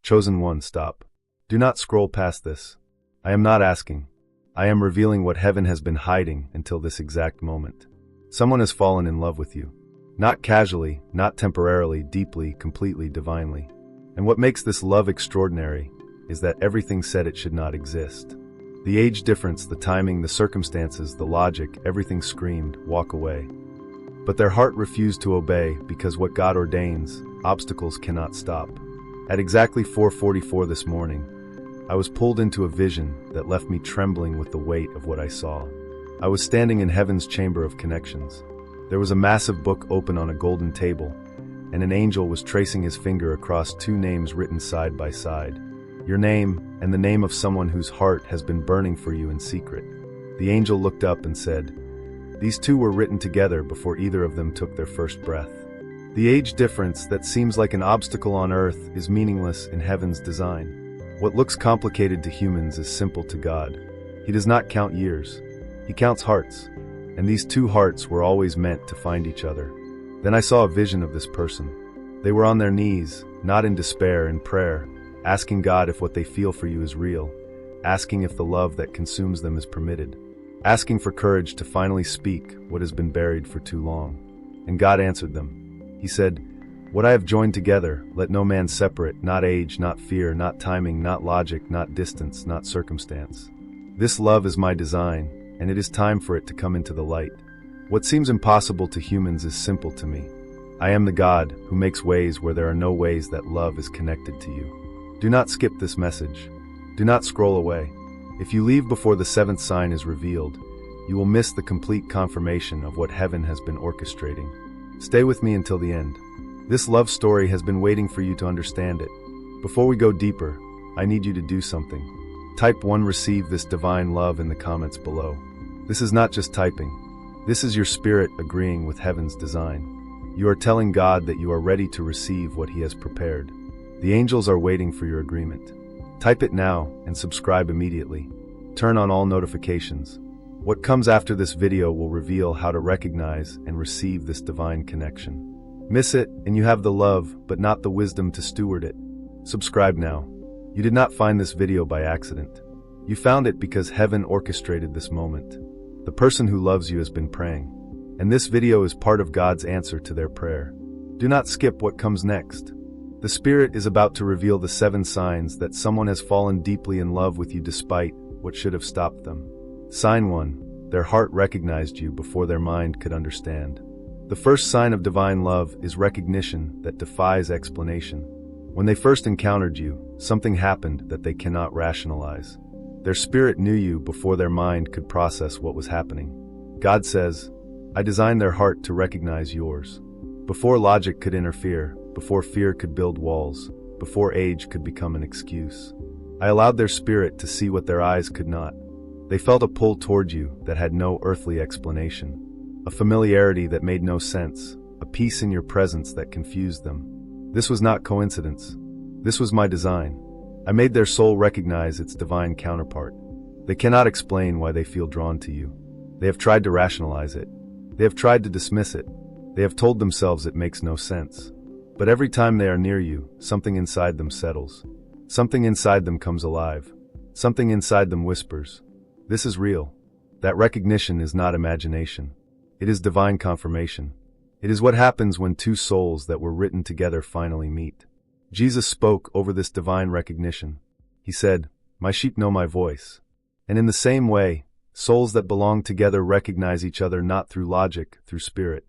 Chosen one, stop. Do not scroll past this. I am not asking. I am revealing what heaven has been hiding until this exact moment. Someone has fallen in love with you. Not casually, not temporarily, deeply, completely, divinely. And what makes this love extraordinary is that everything said it should not exist. The age difference, the timing, the circumstances, the logic, everything screamed, walk away. But their heart refused to obey because what God ordains, obstacles cannot stop. At exactly 4:44 this morning, I was pulled into a vision that left me trembling with the weight of what I saw. I was standing in heaven's chamber of connections. There was a massive book open on a golden table, and an angel was tracing his finger across two names written side by side. Your name and the name of someone whose heart has been burning for you in secret. The angel looked up and said, "These two were written together before either of them took their first breath." The age difference that seems like an obstacle on earth is meaningless in heaven's design. What looks complicated to humans is simple to God. He does not count years. He counts hearts. And these two hearts were always meant to find each other. Then I saw a vision of this person. They were on their knees, not in despair, in prayer, asking God if what they feel for you is real, asking if the love that consumes them is permitted, asking for courage to finally speak what has been buried for too long. And God answered them. He said, "What I have joined together, let no man separate, not age, not fear, not timing, not logic, not distance, not circumstance. This love is my design, and it is time for it to come into the light. What seems impossible to humans is simple to me. I am the God who makes ways where there are no ways that love is connected to you." Do not skip this message. Do not scroll away. If you leave before the seventh sign is revealed, you will miss the complete confirmation of what heaven has been orchestrating. Stay with me until the end. This love story has been waiting for you to understand it. Before we go deeper, I need you to do something. Type 1, receive this divine love in the comments below. This is not just typing. This is your spirit agreeing with heaven's design. You are telling God that you are ready to receive what He has prepared. The angels are waiting for your agreement. Type it now and subscribe immediately. Turn on all notifications. What comes after this video will reveal how to recognize and receive this divine connection. Miss it, and you have the love, but not the wisdom to steward it. Subscribe now. You did not find this video by accident. You found it because heaven orchestrated this moment. The person who loves you has been praying, and this video is part of God's answer to their prayer. Do not skip what comes next. The Spirit is about to reveal the 7 signs that someone has fallen deeply in love with you despite what should have stopped them. Sign 1. Their heart recognized you before their mind could understand. The first sign of divine love is recognition that defies explanation. When they first encountered you, something happened that they cannot rationalize. Their spirit knew you before their mind could process what was happening. God says, "I designed their heart to recognize yours." Before logic could interfere, before fear could build walls, before age could become an excuse, I allowed their spirit to see what their eyes could not. They felt a pull toward you that had no earthly explanation, a familiarity that made no sense, a peace in your presence that confused them. This was not coincidence. This was my design. I made their soul recognize its divine counterpart. They cannot explain why they feel drawn to you. They have tried to rationalize it. They have tried to dismiss it. They have told themselves it makes no sense. But every time they are near you, something inside them settles. Something inside them comes alive. Something inside them whispers, "This is real." That recognition is not imagination. It is divine confirmation. It is what happens when two souls that were written together finally meet. Jesus spoke over this divine recognition. He said, "My sheep know my voice." And in the same way, souls that belong together recognize each other not through logic, through spirit.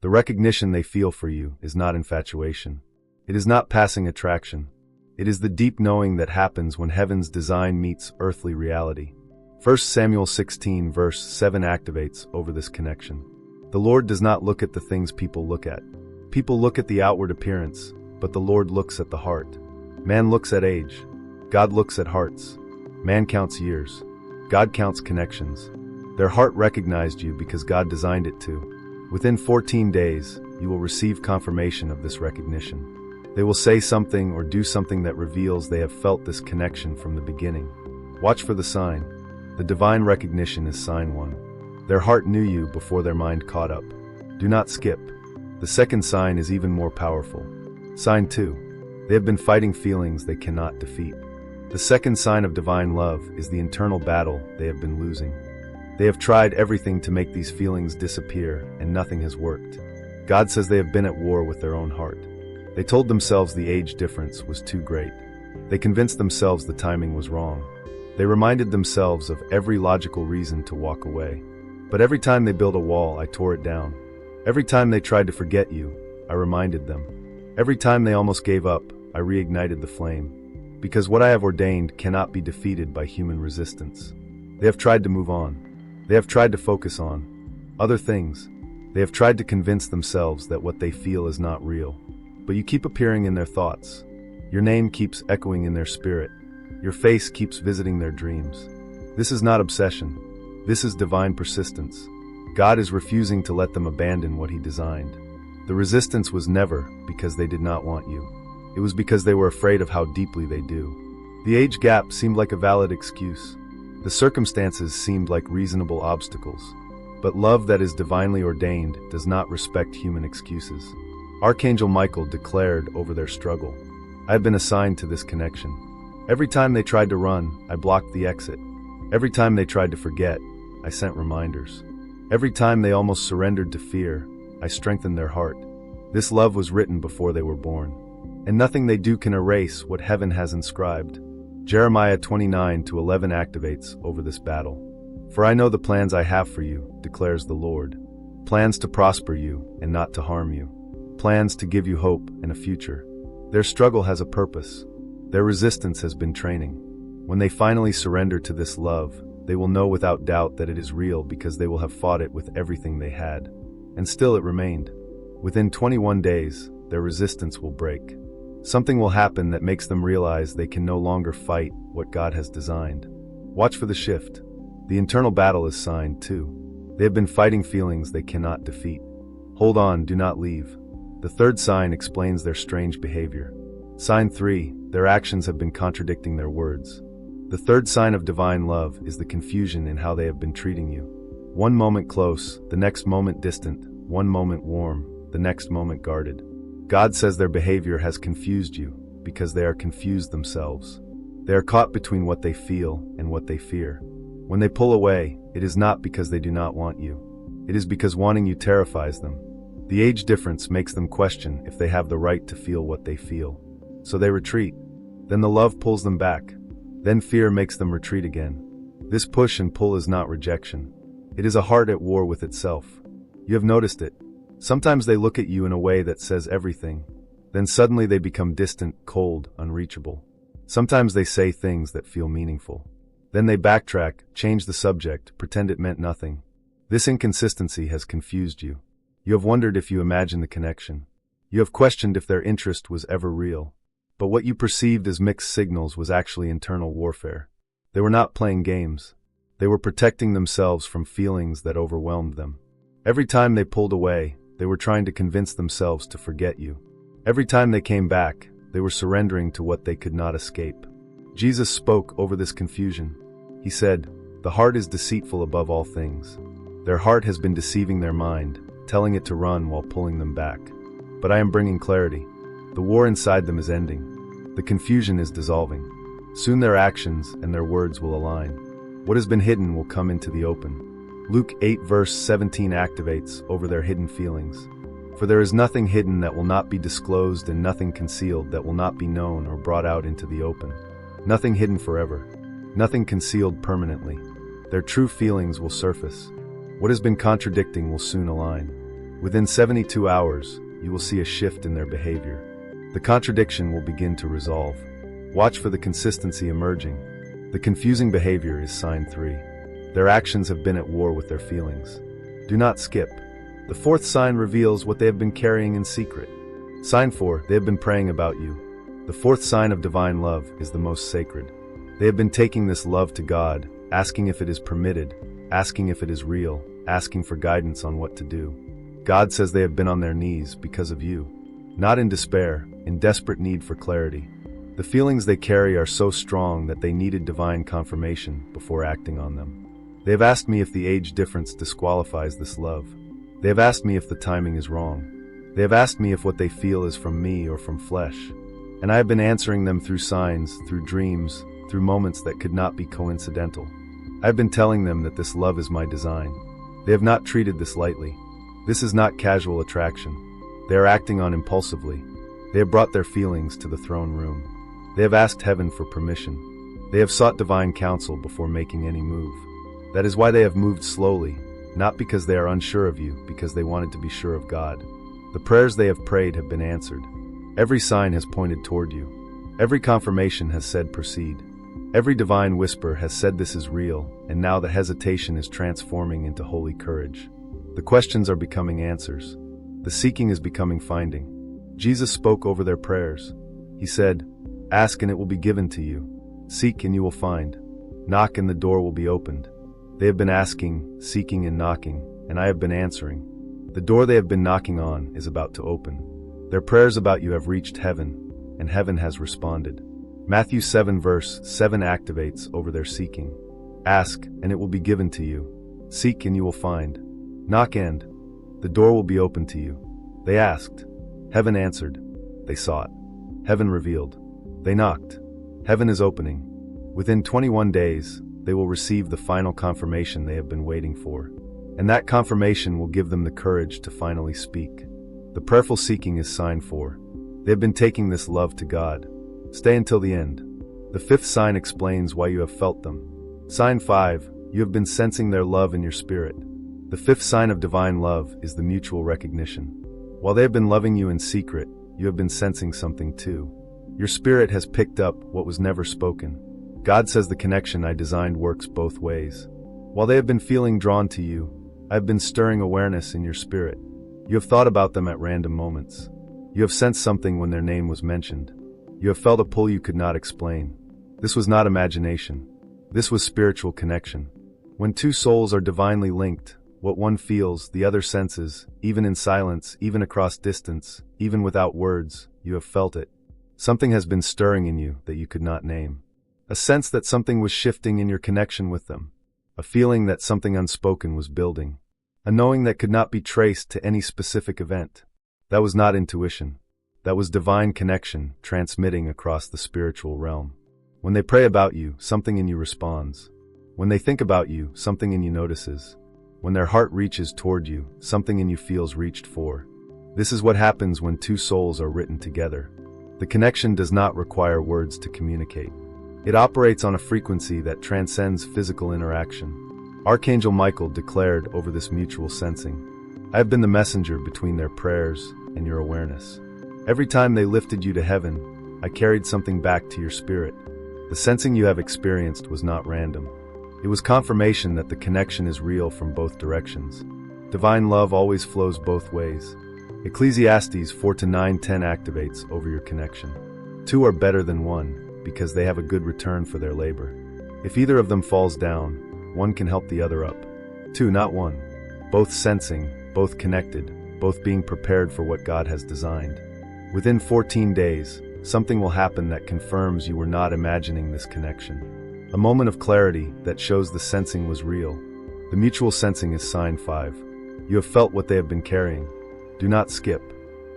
The recognition they feel for you is not infatuation. It is not passing attraction. It is the deep knowing that happens when heaven's design meets earthly reality. 1 Samuel 16 verse 7 activates over this connection. The Lord does not look at the things people look at. People look at the outward appearance, but the Lord looks at the heart. Man looks at age. God looks at hearts. Man counts years. God counts connections. Their heart recognized you because God designed it to. Within 14 days, you will receive confirmation of this recognition. They will say something or do something that reveals they have felt this connection from the beginning. Watch for the sign. The divine recognition is sign 1. Their heart knew you before their mind caught up. Do not skip. The second sign is even more powerful. Sign 2. They have been fighting feelings they cannot defeat. The second sign of divine love is the internal battle they have been losing. They have tried everything to make these feelings disappear, and nothing has worked. God says they have been at war with their own heart. They told themselves the age difference was too great. They convinced themselves the timing was wrong. They reminded themselves of every logical reason to walk away. But every time they built a wall, I tore it down. Every time they tried to forget you, I reminded them. Every time they almost gave up, I reignited the flame. Because what I have ordained cannot be defeated by human resistance. They have tried to move on. They have tried to focus on other things. They have tried to convince themselves that what they feel is not real. But you keep appearing in their thoughts. Your name keeps echoing in their spirit. Your face keeps visiting their dreams. This is not obsession. This is divine persistence. God is refusing to let them abandon what He designed. The resistance was never because they did not want you. It was because they were afraid of how deeply they do. The age gap seemed like a valid excuse. The circumstances seemed like reasonable obstacles. But love that is divinely ordained does not respect human excuses. Archangel Michael declared over their struggle, I have been assigned to this connection. Every time they tried to run, I blocked the exit. Every time they tried to forget, I sent reminders. Every time they almost surrendered to fear, I strengthened their heart. This love was written before they were born. And nothing they do can erase what heaven has inscribed. Jeremiah 29:11 activates over this battle. For I know the plans I have for you, declares the Lord. Plans to prosper you and not to harm you. Plans to give you hope and a future. Their struggle has a purpose. Their resistance has been training. When they finally surrender to this love, they will know without doubt that it is real because they will have fought it with everything they had. And still it remained. Within 21 days, their resistance will break. Something will happen that makes them realize they can no longer fight what God has designed. Watch for the shift. The internal battle is signed too. They have been fighting feelings they cannot defeat. Hold on, do not leave. The third sign explains their strange behavior. Sign 3, their actions have been contradicting their words. The third sign of divine love is the confusion in how they have been treating you. One moment close, the next moment distant, one moment warm, the next moment guarded. God says their behavior has confused you because they are confused themselves. They are caught between what they feel and what they fear. When they pull away, it is not because they do not want you. It is because wanting you terrifies them. The age difference makes them question if they have the right to feel what they feel. So they retreat. Then the love pulls them back. Then fear makes them retreat again. This push and pull is not rejection. It is a heart at war with itself. You have noticed it. Sometimes they look at you in a way that says everything. Then suddenly they become distant, cold, unreachable. Sometimes they say things that feel meaningful. Then they backtrack, change the subject, pretend it meant nothing. This inconsistency has confused you. You have wondered if you imagined the connection. You have questioned if their interest was ever real. But what you perceived as mixed signals was actually internal warfare. They were not playing games. They were protecting themselves from feelings that overwhelmed them. Every time they pulled away, they were trying to convince themselves to forget you. Every time they came back, they were surrendering to what they could not escape. Jesus spoke over this confusion. He said, "The heart is deceitful above all things." Their heart has been deceiving their mind, telling it to run while pulling them back. But I am bringing clarity. The war inside them is ending. The confusion is dissolving. Soon their actions and their words will align. What has been hidden will come into the open. Luke 8:17 activates over their hidden feelings. For there is nothing hidden that will not be disclosed and nothing concealed that will not be known or brought out into the open. Nothing hidden forever. Nothing concealed permanently. Their true feelings will surface. What has been contradicting will soon align. Within 72 hours, you will see a shift in their behavior. The contradiction will begin to resolve. Watch for the consistency emerging. The confusing behavior is sign 3. Their actions have been at war with their feelings. Do not skip. The fourth sign reveals what they have been carrying in secret. Sign 4, they have been praying about you. The fourth sign of divine love is the most sacred. They have been taking this love to God, asking if it is permitted, asking if it is real, asking for guidance on what to do. God says they have been on their knees because of you. Not in despair, in desperate need for clarity. The feelings they carry are so strong that they needed divine confirmation before acting on them. They have asked me if the age difference disqualifies this love. They have asked me if the timing is wrong. They have asked me if what they feel is from me or from flesh. and I have been answering them through signs, through dreams, through moments that could not be coincidental. I have been telling them that this love is my design. They have not treated this lightly. This is not casual attraction. They are acting on impulsively. They have brought their feelings to the throne room. They have asked heaven for permission. They have sought divine counsel before making any move. That is why they have moved slowly, not because they are unsure of you, because they wanted to be sure of God. The prayers they have prayed have been answered. Every sign has pointed toward you. Every confirmation has said proceed. Every divine whisper has said this is real, and now the hesitation is transforming into holy courage. The questions are becoming answers. The seeking is becoming finding. Jesus spoke over their prayers. He said, "Ask and it will be given to you. Seek and you will find. Knock and the door will be opened." They have been asking, seeking and knocking, and I have been answering. The door they have been knocking on is about to open. Their prayers about you have reached heaven, and heaven has responded. Matthew 7 verse 7 activates over their seeking. Ask, and it will be given to you. Seek, and you will find. Knock, and the door will be open to you. They asked. Heaven answered. They sought. Heaven revealed. They knocked. Heaven is opening. Within 21 days, they will receive the final confirmation they have been waiting for. And that confirmation will give them the courage to finally speak. The prayerful seeking is sign 4. They have been taking this love to God. Stay until the end. The 5th sign explains why you have felt them. Sign 5, you have been sensing their love in your spirit. The 5th sign of divine love is the mutual recognition. While they have been loving you in secret, you have been sensing something too. Your spirit has picked up what was never spoken. God says the connection I designed works both ways. While they have been feeling drawn to you, I have been stirring awareness in your spirit. You have thought about them at random moments. You have sensed something when their name was mentioned. You have felt a pull you could not explain. This was not imagination. This was spiritual connection. When two souls are divinely linked, what one feels, the other senses, even in silence, even across distance, even without words, you have felt it. Something has been stirring in you that you could not name. A sense that something was shifting in your connection with them. A feeling that something unspoken was building. A knowing that could not be traced to any specific event. That was not intuition. That was divine connection transmitting across the spiritual realm. When they pray about you, something in you responds. When they think about you, something in you notices. When their heart reaches toward you, something in you feels reached for. This is what happens when two souls are written together. The connection does not require words to communicate. It operates on a frequency that transcends physical interaction. Archangel Michael declared over this mutual sensing, "I have been the messenger between their prayers and your awareness. Every time they lifted you to heaven, I carried something back to your spirit. The sensing you have experienced was not random. It was confirmation that the connection is real from both directions. Divine love always flows both ways. Ecclesiastes 4-9-10 activates over your connection. Two are better than one, because they have a good return for their labor. If either of them falls down, one can help the other up. Two, not one. Both sensing, both connected, both being prepared for what God has designed. Within 14 days, something will happen that confirms you were not imagining this connection. A moment of clarity that shows the sensing was real. The mutual sensing is sign 5. You have felt what they have been carrying. Do not skip.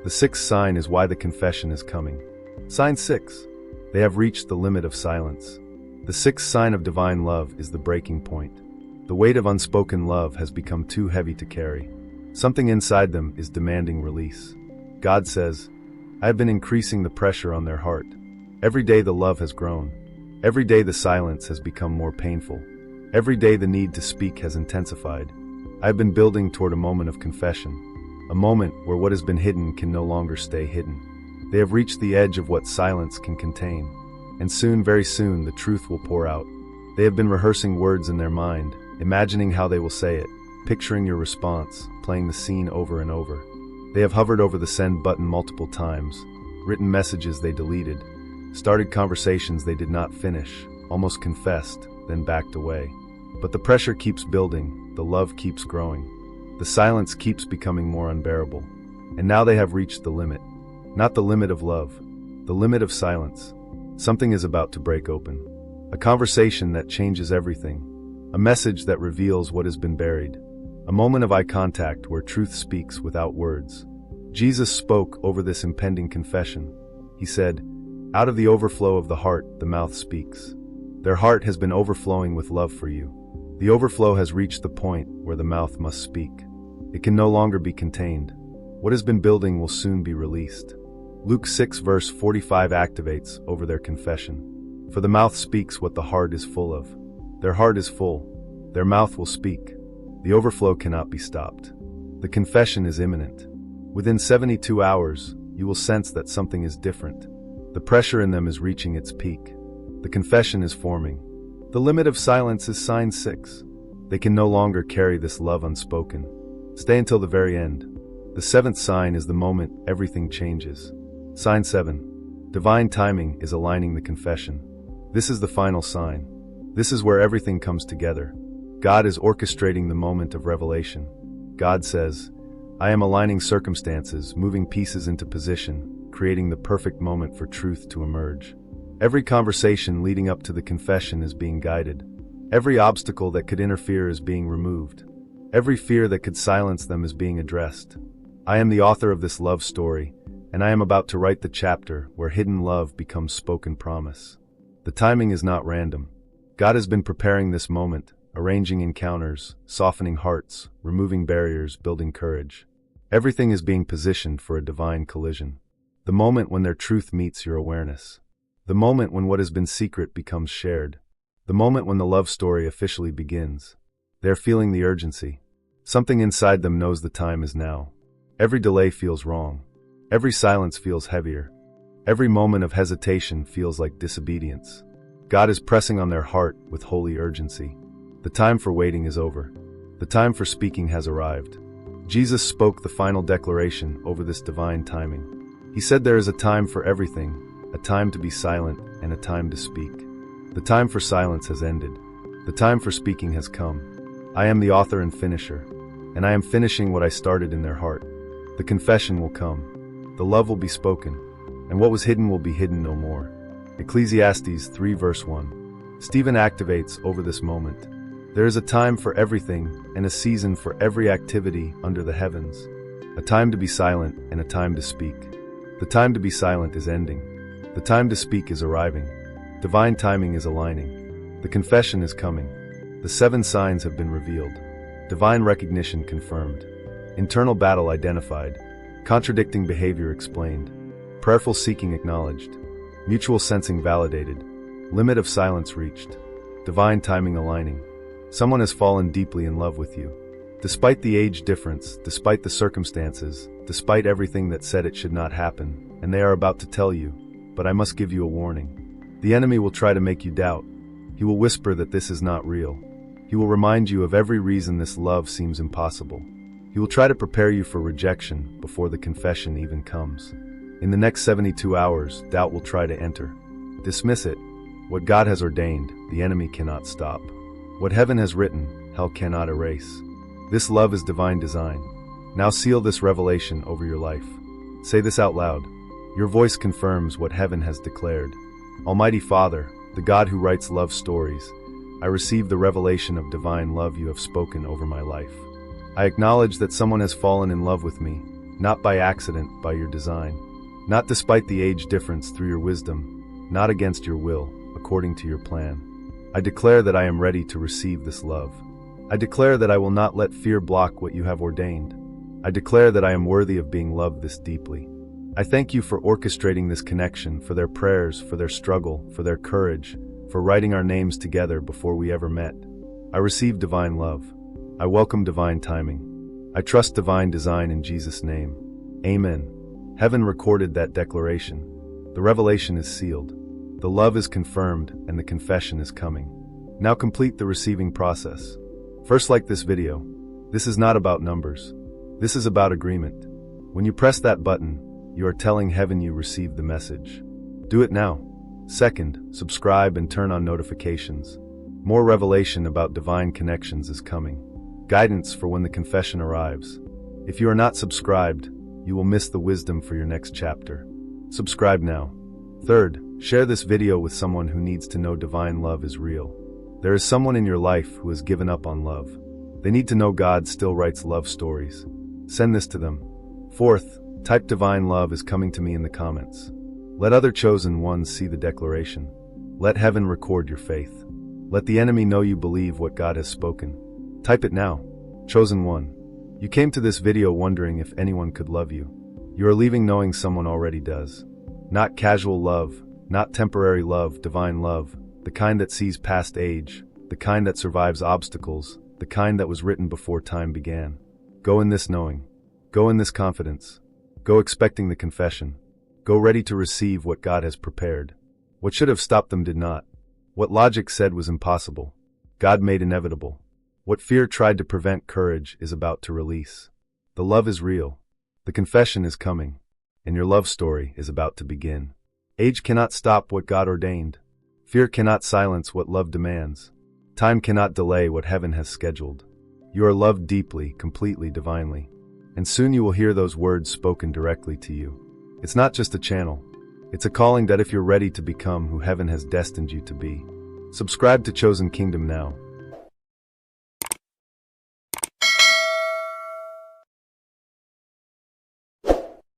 The 6th sign is why the confession is coming. Sign 6. They have reached the limit of silence. The 6th sign of divine love is the breaking point. The weight of unspoken love has become too heavy to carry. Something inside them is demanding release. God says, I have been increasing the pressure on their heart. Every day the love has grown. Every day the silence has become more painful. Every day the need to speak has intensified. I have been building toward a moment of confession. A moment where what has been hidden can no longer stay hidden. They have reached the edge of what silence can contain. And soon, very soon, the truth will pour out. They have been rehearsing words in their mind, imagining how they will say it, picturing your response, playing the scene over and over. They have hovered over the send button multiple times, written messages they deleted, started conversations they did not finish, almost confessed, then backed away. But the pressure keeps building, the love keeps growing. The silence keeps becoming more unbearable. And now they have reached the limit. Not the limit of love, the limit of silence. Something is about to break open. A conversation that changes everything. A message that reveals what has been buried. A moment of eye contact where truth speaks without words. Jesus spoke over this impending confession. He said, Out of the overflow of the heart, the mouth speaks. Their heart has been overflowing with love for you. The overflow has reached the point where the mouth must speak. It can no longer be contained. What has been building will soon be released. Luke 6 verse 45 activates over their confession. For the mouth speaks what the heart is full of. Their heart is full. Their mouth will speak. The overflow cannot be stopped. The confession is imminent. Within 72 hours, you will sense that something is different. The pressure in them is reaching its peak. The confession is forming. The limit of silence is sign 6. They can no longer carry this love unspoken. Stay until the very end. The 7th sign is the moment everything changes. Sign 7. Divine timing is aligning the confession. This is the final sign. This is where everything comes together. God is orchestrating the moment of revelation. God says, I am aligning circumstances, moving pieces into position, creating the perfect moment for truth to emerge. Every conversation leading up to the confession is being guided. Every obstacle that could interfere is being removed. Every fear that could silence them is being addressed. I am the author of this love story, and I am about to write the chapter where hidden love becomes spoken promise. The timing is not random. God has been preparing this moment, arranging encounters, softening hearts, removing barriers, building courage. Everything is being positioned for a divine collision. The moment when their truth meets your awareness. The moment when what has been secret becomes shared. The moment when the love story officially begins. They're feeling the urgency. Something inside them knows the time is now. Every delay feels wrong. Every silence feels heavier. Every moment of hesitation feels like disobedience. God is pressing on their heart with holy urgency. The time for waiting is over. The time for speaking has arrived. Jesus spoke the final declaration over this divine timing. He said there is a time for everything, a time to be silent and a time to speak. The time for silence has ended. The time for speaking has come. I am the author and finisher, and I am finishing what I started in their heart. The confession will come. The love will be spoken, and what was hidden will be hidden no more. Ecclesiastes 3 verse 1. Stephen activates over this moment. There is a time for everything and a season for every activity under the heavens. A time to be silent and a time to speak. The time to be silent is ending. The time to speak is arriving. Divine timing is aligning. The confession is coming. The 7 signs have been revealed. Divine recognition confirmed. Internal battle identified. Contradicting behavior explained. Prayerful seeking acknowledged. Mutual sensing validated. Limit of silence reached. Divine timing aligning. Someone has fallen deeply in love with you. Despite the age difference, despite the circumstances, despite everything that said it should not happen, and they are about to tell you, but I must give you a warning. The enemy will try to make you doubt. He will whisper that this is not real. He will remind you of every reason this love seems impossible. He will try to prepare you for rejection before the confession even comes. In the next 72 hours, doubt will try to enter. Dismiss it. What God has ordained, the enemy cannot stop. What heaven has written, hell cannot erase. This love is divine design. Now seal this revelation over your life. Say this out loud. Your voice confirms what heaven has declared. Almighty Father, the God who writes love stories, I receive the revelation of divine love you have spoken over my life. I acknowledge that someone has fallen in love with me, not by accident, by your design. Not despite the age difference, through your wisdom, not against your will, according to your plan. I declare that I am ready to receive this love. I declare that I will not let fear block what you have ordained. I declare that I am worthy of being loved this deeply. I thank you for orchestrating this connection, for their prayers, for their struggle, for their courage, for writing our names together before we ever met. I receive divine love. I welcome divine timing. I trust divine design in Jesus' name. Amen. Heaven recorded that declaration. The revelation is sealed. The love is confirmed and the confession is coming. Now complete the receiving process. First, like this video. This is not about numbers. This is about agreement. When you press that button, you are telling heaven you received the message. Do it now. Second, subscribe and turn on notifications. More revelation about divine connections is coming. Guidance for when the confession arrives. If you are not subscribed, you will miss the wisdom for your next chapter. Subscribe now. Third, share this video with someone who needs to know divine love is real. There is someone in your life who has given up on love. They need to know God still writes love stories. Send this to them. Fourth, type divine love is coming to me in the comments. Let other chosen ones see the declaration. Let heaven record your faith. Let the enemy know you believe what God has spoken. Type it now. Chosen one. You came to this video wondering if anyone could love you. You are leaving knowing someone already does. Not casual love, not temporary love, divine love, the kind that sees past age, the kind that survives obstacles, the kind that was written before time began. Go in this knowing. Go in this confidence. Go expecting the confession. Go ready to receive what God has prepared. What should have stopped them did not. What logic said was impossible, God made inevitable. What fear tried to prevent courage is about to release. The love is real. The confession is coming. And your love story is about to begin. Age cannot stop what God ordained. Fear cannot silence what love demands. Time cannot delay what heaven has scheduled. You are loved deeply, completely, divinely. And soon you will hear those words spoken directly to you. It's not just a channel. It's a calling that if you're ready to become who heaven has destined you to be. Subscribe to Chosen Kingdom now.